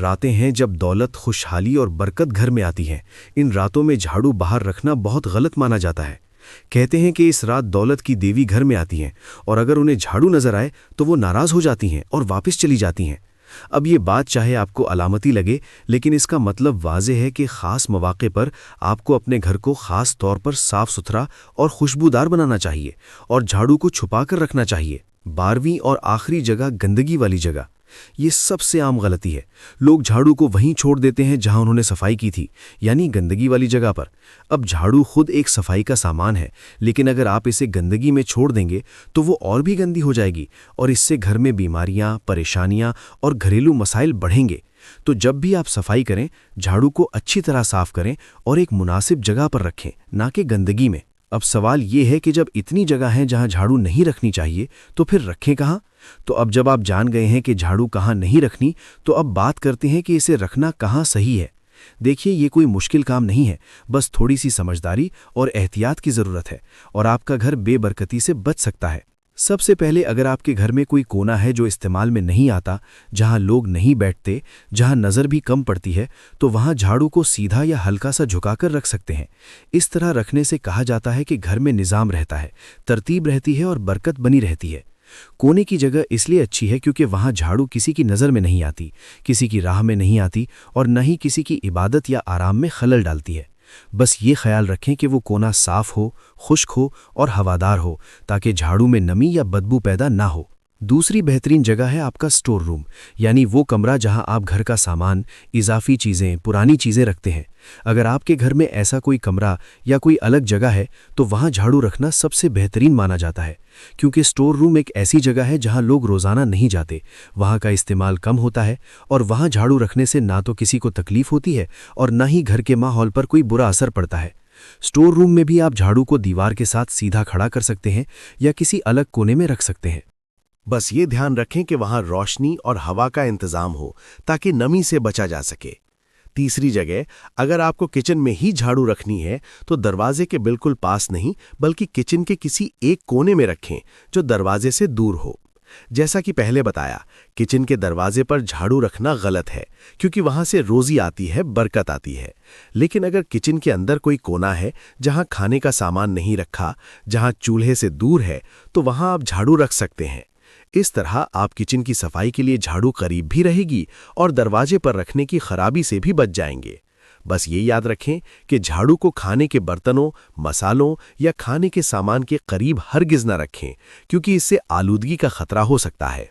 راتیں ہیں جب دولت، خوشحالی اور برکت گھر میں آتی ہیں۔ ان راتوں میں جھاڑو باہر رکھنا بہت غلط مانا جاتا ہے۔ کہتے ہیں کہ اس رات دولت کی دیوی گھر میں آتی ہیں، اور اگر انہیں جھاڑو نظر آئے تو وہ ناراض ہو جاتی ہیں اور واپس چلی جاتی ہیں۔ اب یہ بات چاہے آپ کو علامتی لگے، لیکن اس کا مطلب واضح ہے کہ خاص مواقع پر آپ کو اپنے گھر کو خاص طور پر صاف ستھرا اور خوشبودار بنانا چاہیے، اور جھاڑو کو چھپا کر رکھنا چاہیے۔ 12ویں اور آخری جگہ، گندگی والی جگہ۔ یہ سب سے عام غلطی ہے۔ لوگ جھاڑو کو وہیں چھوڑ دیتے ہیں جہاں انہوں نے صفائی کی تھی، یعنی گندگی والی جگہ پر۔ اب جھاڑو خود ایک صفائی کا سامان ہے، لیکن اگر آپ اسے گندگی میں چھوڑ دیں گے تو وہ اور بھی گندی ہو جائے گی، اور اس سے گھر میں بیماریاں، پریشانیاں اور گھریلو مسائل بڑھیں گے۔ تو جب بھی آپ صفائی کریں، جھاڑو کو اچھی طرح صاف کریں اور ایک مناسب جگہ پر رکھیں، نہ کہ گندگی میں۔ اب سوال یہ ہے کہ جب اتنی جگہ ہیں جہاں جھاڑو نہیں رکھنی چاہیے تو پھر رکھیں کہاں؟ تو اب جب آپ جان گئے ہیں کہ جھاڑو کہاں نہیں رکھنی، تو اب بات کرتے ہیں کہ اسے رکھنا کہاں صحیح ہے۔ دیکھیے، یہ کوئی مشکل کام نہیں ہے، بس تھوڑی سی سمجھداری اور احتیاط کی ضرورت ہے، اور آپ کا گھر بے برکتی سے بچ سکتا ہے۔ سب سے پہلے، اگر آپ کے گھر میں کوئی کونا ہے جو استعمال میں نہیں آتا، جہاں لوگ نہیں بیٹھتے، جہاں نظر بھی کم پڑتی ہے، تو وہاں جھاڑو کو سیدھا یا ہلکا سا جھکا کر رکھ سکتے ہیں۔ اس طرح رکھنے سے کہا جاتا ہے کہ گھر میں نظام رہتا ہے، ترتیب رہتی ہے اور برکت بنی رہتی ہے۔ کونے کی جگہ اس لیے اچھی ہے کیونکہ وہاں جھاڑو کسی کی نظر میں نہیں آتی، کسی کی راہ میں نہیں آتی، اور نہ ہی کسی کی عبادت یا آرام میں خلل ڈالتی ہے۔ بس یہ خیال رکھیں کہ وہ کونا صاف ہو، خشک ہو اور ہوادار ہو، تاکہ جھاڑو میں نمی یا بدبو پیدا نہ ہو۔ دوسری بہترین جگہ ہے آپ کا سٹور روم، یعنی وہ کمرہ جہاں آپ گھر کا سامان، اضافی چیزیں، پرانی چیزیں رکھتے ہیں۔ اگر آپ کے گھر میں ایسا کوئی کمرہ یا کوئی الگ جگہ ہے تو وہاں جھاڑو رکھنا سب سے بہترین مانا جاتا ہے، کیونکہ سٹور روم ایک ایسی جگہ ہے جہاں لوگ روزانہ نہیں جاتے، وہاں کا استعمال کم ہوتا ہے، اور وہاں جھاڑو رکھنے سے نہ تو کسی کو تکلیف ہوتی ہے اور نہ ہی گھر کے ماحول پر کوئی برا اثر پڑتا ہے۔ سٹور روم میں بھی آپ جھاڑو کو دیوار کے ساتھ سیدھا کھڑا کر سکتے ہیں یا کسی الگ کونے میں رکھ سکتے ہیں۔ بس یہ دھیان رکھیں کہ وہاں روشنی اور ہوا کا انتظام ہو تاکہ نمی سے بچا جا سکے۔ تیسری جگہ، اگر آپ کو کچن میں ہی جھاڑو رکھنی ہے تو دروازے کے بالکل پاس نہیں، بلکہ کچن کے کسی ایک کونے میں رکھیں جو دروازے سے دور ہو۔ جیسا کہ پہلے بتایا، کچن کے دروازے پر جھاڑو رکھنا غلط ہے کیونکہ وہاں سے روزی آتی ہے، برکت آتی ہے۔ لیکن اگر کچن کے اندر کوئی کونا ہے جہاں کھانے کا سامان نہیں رکھا، جہاں چولہے سے دور ہے، تو وہاں آپ جھاڑو رکھ سکتے ہیں۔ اس طرح آپ کچن کی صفائی کے لیے جھاڑو قریب بھی رہے گی اور دروازے پر رکھنے کی خرابی سے بھی بچ جائیں گے۔ بس یہ یاد رکھیں کہ جھاڑو کو کھانے کے برتنوں، مسالوں یا کھانے کے سامان کے قریب ہرگز نہ رکھیں، کیونکہ اس سے آلودگی کا خطرہ ہو سکتا ہے۔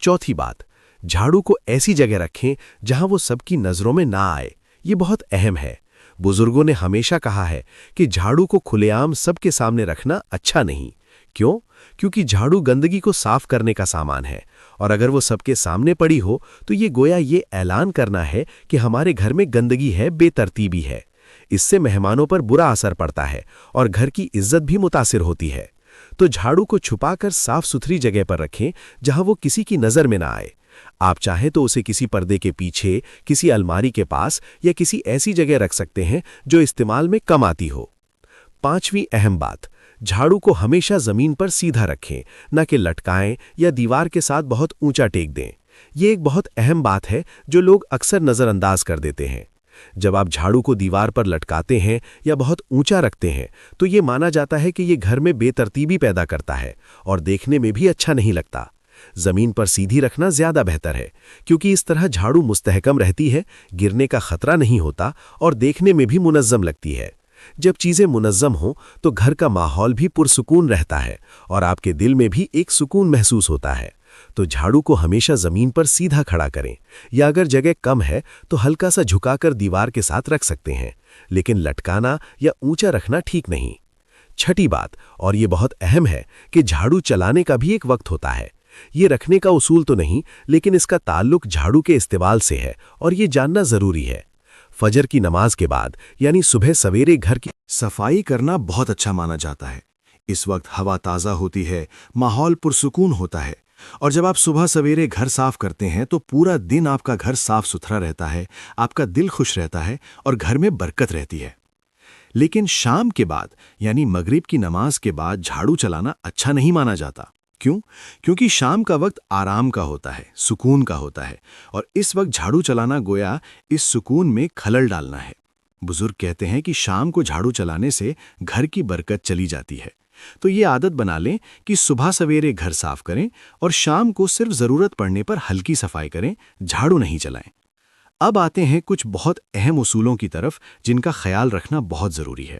چوتھی بات، جھاڑو کو ایسی جگہ رکھیں جہاں وہ سب کی نظروں میں نہ آئے۔ یہ بہت اہم ہے۔ بزرگوں نے ہمیشہ کہا ہے کہ جھاڑو کو کھلے عام سب کے سامنے رکھنا اچھا نہیں۔ کیوں؟ کیونکہ جھاڑو گندگی کو صاف کرنے کا سامان ہے، اور اگر وہ سب کے سامنے پڑی ہو تو یہ گویا یہ اعلان کرنا ہے کہ ہمارے گھر میں گندگی ہے، بے ترتیبی ہے۔ اس سے مہمانوں پر برا اثر پڑتا ہے اور گھر کی عزت بھی متاثر ہوتی ہے۔ تو جھاڑو کو چھپا کر صاف ستھری جگہ پر رکھیں جہاں وہ کسی کی نظر میں نہ آئے۔ آپ چاہیں تو اسے کسی پردے کے پیچھے، کسی الماری کے پاس یا کسی ایسی جگہ رکھ سکتے ہیں جو استعمال میں کم آتی ہو۔ پانچویں اہم بات، جھاڑو کو ہمیشہ زمین پر سیدھا رکھیں، نہ کہ لٹکائیں یا دیوار کے ساتھ بہت اونچا ٹیک دیں۔ یہ ایک بہت اہم بات ہے جو لوگ اکثر نظر انداز کر دیتے ہیں۔ جب آپ جھاڑو کو دیوار پر لٹکاتے ہیں یا بہت اونچا رکھتے ہیں تو یہ مانا جاتا ہے کہ یہ گھر میں بے ترتیبی پیدا کرتا ہے اور دیکھنے میں بھی اچھا نہیں لگتا۔ زمین پر سیدھی رکھنا زیادہ بہتر ہے، کیونکہ اس طرح جھاڑو مستحکم رہتی ہے، گرنے کا خطرہ نہیں ہوتا اور دیکھنے میں بھی منظم لگتی ہے۔ جب چیزیں منظم ہوں تو گھر کا ماحول بھی پرسکون رہتا ہے اور آپ کے دل میں بھی ایک سکون محسوس ہوتا ہے۔ تو جھاڑو کو ہمیشہ زمین پر سیدھا کھڑا کریں، یا اگر جگہ کم ہے تو ہلکا سا جھکا کر دیوار کے ساتھ رکھ سکتے ہیں، لیکن لٹکانا یا اونچا رکھنا ٹھیک نہیں۔ چھٹی بات، اور یہ بہت اہم ہے، کہ جھاڑو چلانے کا بھی ایک وقت ہوتا ہے۔ یہ رکھنے کا اصول تو نہیں، لیکن اس کا تعلق جھاڑو کے استعمال سے ہے اور یہ جاننا ضروری ہے۔ فجر کی نماز کے بعد، یعنی صبح سویرے گھر کی صفائی کرنا بہت اچھا مانا جاتا ہے۔ اس وقت ہوا تازہ ہوتی ہے، ماحول پرسکون ہوتا ہے، اور جب آپ صبح سویرے گھر صاف کرتے ہیں تو پورا دن آپ کا گھر صاف ستھرا رہتا ہے، آپ کا دل خوش رہتا ہے اور گھر میں برکت رہتی ہے۔ لیکن شام کے بعد، یعنی مغرب کی نماز کے بعد جھاڑو چلانا اچھا نہیں مانا جاتا۔ کیوں؟ کیونکہ شام کا وقت آرام کا ہوتا ہے، سکون کا ہوتا ہے، اور اس وقت جھاڑو چلانا گویا اس سکون میں خلل ڈالنا ہے۔ بزرگ کہتے ہیں کہ شام کو جھاڑو چلانے سے گھر کی برکت چلی جاتی ہے۔ تو یہ عادت بنا لیں کہ صبح سویرے گھر صاف کریں اور شام کو صرف ضرورت پڑنے پر ہلکی صفائی کریں، جھاڑو نہیں چلائیں۔ اب آتے ہیں کچھ بہت اہم اصولوں کی طرف جن کا خیال رکھنا بہت ضروری ہے۔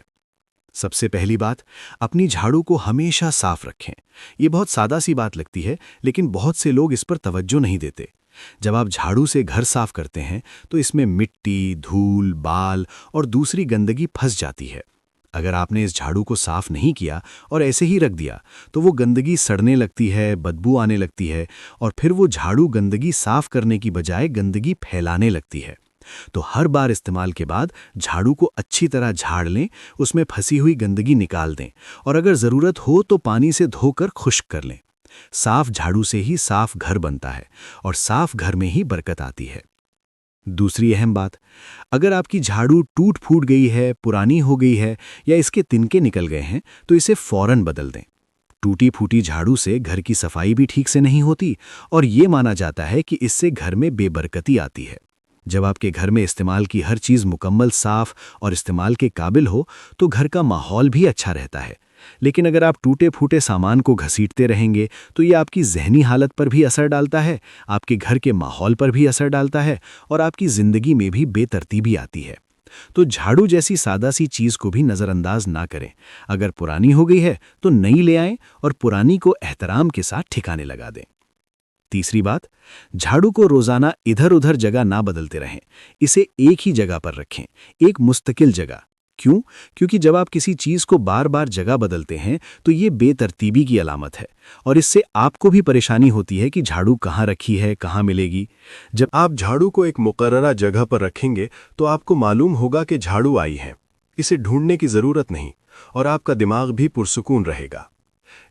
سب سے پہلی بات، اپنی جھاڑو کو ہمیشہ صاف رکھیں۔ یہ بہت سادہ سی بات لگتی ہے، لیکن بہت سے لوگ اس پر توجہ نہیں دیتے۔ جب آپ جھاڑو سے گھر صاف کرتے ہیں تو اس میں مٹی، دھول، بال اور دوسری گندگی پھنس جاتی ہے۔ اگر آپ نے اس جھاڑو کو صاف نہیں کیا اور ایسے ہی رکھ دیا تو وہ گندگی سڑنے لگتی ہے، بدبو آنے لگتی ہے، اور پھر وہ جھاڑو گندگی صاف کرنے کی بجائے گندگی پھیلانے لگتی ہے۔ تو ہر بار استعمال کے بعد جھاڑو کو اچھی طرح جھاڑ لیں، اس میں پھنسی ہوئی گندگی نکال دیں، اور اگر ضرورت ہو تو پانی سے دھو کر خشک کر لیں۔ صاف جھاڑو سے ہی صاف گھر بنتا ہے، اور صاف گھر میں ہی برکت آتی ہے۔ دوسری اہم بات، اگر آپ کی جھاڑو ٹوٹ پھوٹ گئی ہے، پرانی ہو گئی ہے، یا اس کے تنکے نکل گئے ہیں تو اسے فوراً بدل دیں۔ ٹوٹی پھوٹی جھاڑو سے گھر کی صفائی بھی ٹھیک سے نہیں ہوتی، اور یہ مانا جاتا ہے کہ اس سے گھر میں بے برکتی آتی ہے۔ جب آپ کے گھر میں استعمال کی ہر چیز مکمل صاف اور استعمال کے قابل ہو تو گھر کا ماحول بھی اچھا رہتا ہے۔ لیکن اگر آپ ٹوٹے پھوٹے سامان کو گھسیٹتے رہیں گے تو یہ آپ کی ذہنی حالت پر بھی اثر ڈالتا ہے، آپ کے گھر کے ماحول پر بھی اثر ڈالتا ہے، اور آپ کی زندگی میں بھی بے ترتیبی آتی ہے۔ تو جھاڑو جیسی سادہ سی چیز کو بھی نظر انداز نہ کریں۔ اگر پرانی ہو گئی ہے تو نئی لے آئیں اور پرانی کو احترام کے ساتھ ٹھکانے لگا دیں۔ تیسری بات، جھاڑو کو روزانہ ادھر ادھر جگہ نہ بدلتے رہیں، اسے ایک ہی جگہ پر رکھیں، ایک مستقل جگہ۔ کیوں؟ کیونکہ جب آپ کسی چیز کو بار بار جگہ بدلتے ہیں تو یہ بے ترتیبی کی علامت ہے، اور اس سے آپ کو بھی پریشانی ہوتی ہے کہ جھاڑو کہاں رکھی ہے، کہاں ملے گی۔ جب آپ جھاڑو کو ایک مقررہ جگہ پر رکھیں گے تو آپ کو معلوم ہوگا کہ جھاڑو آئی ہے، اسے ڈھونڈنے کی ضرورت نہیں، اور آپ کا دماغ بھی پرسکون رہے گا۔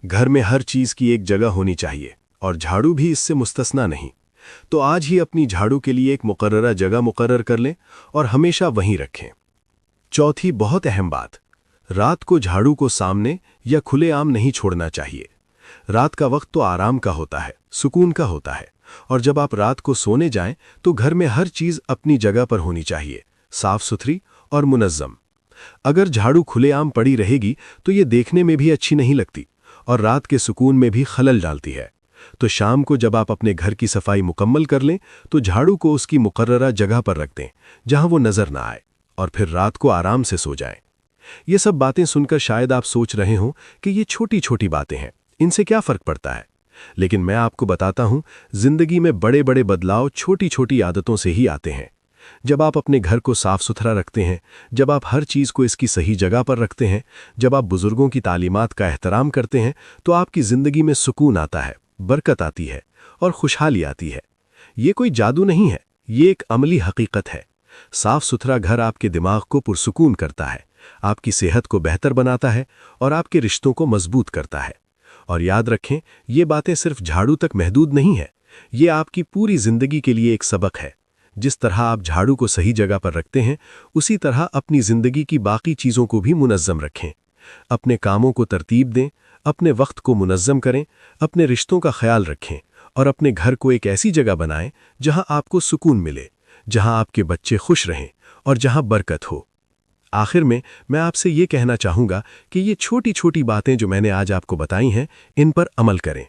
گھر میں ہر چیز کی ایک جگہ ہونی چاہیے، اور جھاڑو بھی اس سے مستثنا نہیں۔ تو آج ہی اپنی جھاڑو کے لیے ایک مقررہ جگہ مقرر کر لیں اور ہمیشہ وہیں رکھیں۔ چوتھی بہت اہم بات، رات کو جھاڑو کو سامنے یا کھلے عام نہیں چھوڑنا چاہیے۔ رات کا وقت تو آرام کا ہوتا ہے، سکون کا ہوتا ہے، اور جب آپ رات کو سونے جائیں تو گھر میں ہر چیز اپنی جگہ پر ہونی چاہیے، صاف ستھری اور منظم۔ اگر جھاڑو کھلے عام پڑی رہے گی تو یہ دیکھنے میں بھی اچھی نہیں لگتی، اور رات کے سکون میں بھی خلل ڈالتی ہے۔ تو شام کو جب آپ اپنے گھر کی صفائی مکمل کر لیں تو جھاڑو کو اس کی مقررہ جگہ پر رکھ دیں جہاں وہ نظر نہ آئے، اور پھر رات کو آرام سے سو جائیں۔ یہ سب باتیں سن کر شاید آپ سوچ رہے ہوں کہ یہ چھوٹی چھوٹی باتیں ہیں، ان سے کیا فرق پڑتا ہے؟ لیکن میں آپ کو بتاتا ہوں، زندگی میں بڑے بڑے بدلاؤ چھوٹی چھوٹی عادتوں سے ہی آتے ہیں۔ جب آپ اپنے گھر کو صاف ستھرا رکھتے ہیں، جب آپ ہر چیز کو اس کی صحیح جگہ پر رکھتے ہیں، جب آپ بزرگوں کی تعلیمات کا احترام کرتے ہیں، تو آپ کی زندگی میں سکون آتا ہے، برکت آتی ہے، اور خوشحالی آتی ہے۔ یہ کوئی جادو نہیں ہے، یہ ایک عملی حقیقت ہے۔ صاف ستھرا گھر آپ کے دماغ کو پرسکون کرتا ہے، آپ کی صحت کو بہتر بناتا ہے، اور آپ کے رشتوں کو مضبوط کرتا ہے۔ اور یاد رکھیں، یہ باتیں صرف جھاڑو تک محدود نہیں ہیں، یہ آپ کی پوری زندگی کے لیے ایک سبق ہے۔ جس طرح آپ جھاڑو کو صحیح جگہ پر رکھتے ہیں، اسی طرح اپنی زندگی کی باقی چیزوں کو بھی منظم رکھیں۔ اپنے کاموں کو ترتیب دیں، اپنے وقت کو منظم کریں، اپنے رشتوں کا خیال رکھیں، اور اپنے گھر کو ایک ایسی جگہ بنائیں جہاں آپ کو سکون ملے، جہاں آپ کے بچے خوش رہیں، اور جہاں برکت ہو۔ آخر میں آپ سے یہ کہنا چاہوں گا کہ یہ چھوٹی چھوٹی باتیں جو میں نے آج آپ کو بتائی ہیں، ان پر عمل کریں۔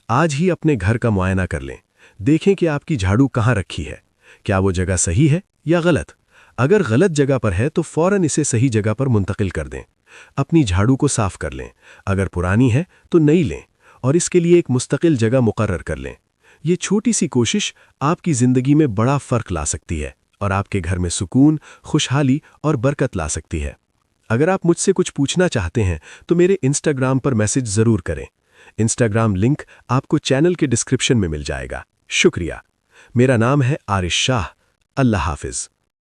آج ہی اپنے گھر کا معائنہ کر لیں، دیکھیں کہ آپ کی جھاڑو کہاں رکھی ہے، کیا وہ جگہ صحیح ہے یا غلط۔ اگر غلط جگہ پر ہے تو فوراً اسے صحیح جگہ پر منتقل کر دیں۔ اپنی جھاڑو کو صاف کر لیں، اگر پرانی ہے تو نئی لیں، اور اس کے لیے ایک مستقل جگہ مقرر کر لیں۔ یہ چھوٹی سی کوشش آپ کی زندگی میں بڑا فرق لا سکتی ہے، اور آپ کے گھر میں سکون، خوشحالی اور برکت لا سکتی ہے۔ اگر آپ مجھ سے کچھ پوچھنا چاہتے ہیں تو میرے انسٹاگرام پر میسج ضرور کریں۔ انسٹاگرام لنک آپ کو چینل کے ڈسکرپشن میں مل جائے گا۔ شکریہ۔ میرا نام ہے عارش شاہ۔ اللہ حافظ۔